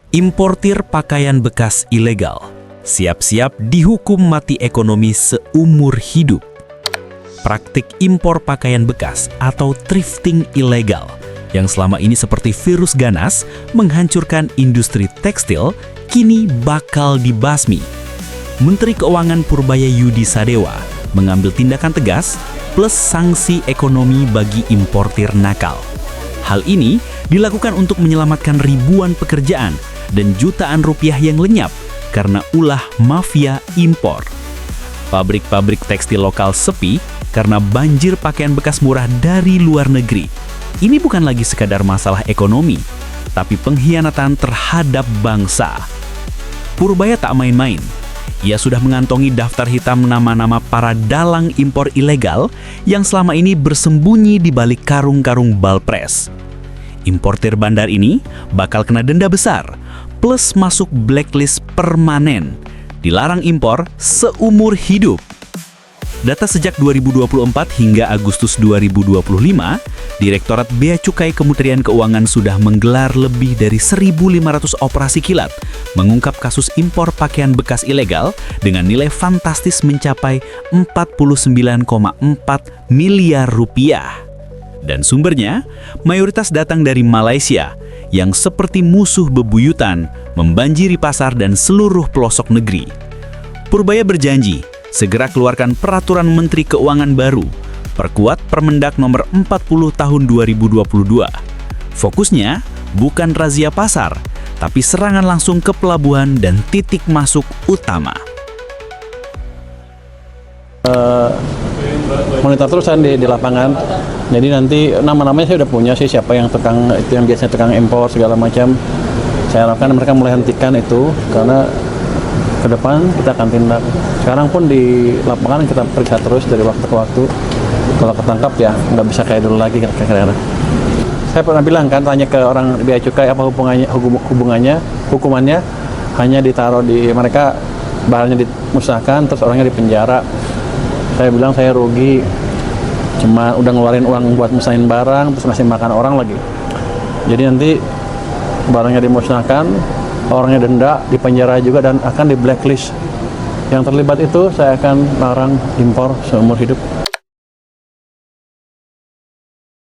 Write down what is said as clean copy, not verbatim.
Importir pakaian bekas ilegal, siap-siap dihukum mati ekonomi seumur hidup. Praktik impor pakaian bekas atau thrifting ilegal yang selama ini seperti virus ganas menghancurkan industri tekstil kini bakal dibasmi. Menteri Keuangan Purbaya Yudi Sadewa mengambil tindakan tegas plus sanksi ekonomi bagi importir nakal. Hal ini dilakukan untuk menyelamatkan ribuan pekerjaan dan jutaan rupiah yang lenyap karena ulah mafia impor. Pabrik-pabrik tekstil lokal sepi karena banjir pakaian bekas murah dari luar negeri. Ini bukan lagi sekadar masalah ekonomi, tapi pengkhianatan terhadap bangsa. Purbaya tak main-main. Ia sudah mengantongi daftar hitam nama-nama para dalang impor ilegal yang selama ini bersembunyi di balik karung-karung balpres. Importir bandar ini bakal kena denda besar, plus masuk blacklist permanen, dilarang impor seumur hidup. Data sejak 2024 hingga Agustus 2025, Direktorat Bea Cukai Kementerian Keuangan sudah menggelar lebih dari 1.500 operasi kilat, mengungkap kasus impor pakaian bekas ilegal dengan nilai fantastis mencapai 49,4 miliar rupiah. Dan sumbernya mayoritas datang dari Malaysia yang seperti musuh bebuyutan membanjiri pasar dan seluruh pelosok negeri. Purbaya berjanji segera keluarkan peraturan Menteri Keuangan baru, perkuat Permendak nomor 40 tahun 2022. Fokusnya bukan razia pasar, tapi serangan langsung ke pelabuhan dan titik masuk utama. Monitor terus kan di lapangan. Jadi nanti nama-namanya saya udah punya sih, siapa yang tukang itu, yang biasanya tukang impor segala macam. Saya harapkan mereka mulai hentikan itu, karena ke depan kita akan tindak. Sekarang pun di lapangan kita periksa terus dari waktu ke waktu. Kalau ketangkap ya nggak bisa kayak dulu lagi kira-kira. Saya pernah bilang kan, tanya ke orang bea cukai apa hukumannya hanya ditaruh di mereka, barangnya dimusnahkan terus orangnya di penjara. Saya bilang saya rugi, cuma udah ngeluarin uang buat musnahin barang terus ngasih makan orang lagi. Jadi nanti barangnya dimusnahkan, orangnya denda, di penjara juga, dan akan di blacklist. Yang terlibat itu saya akan larang impor seumur hidup.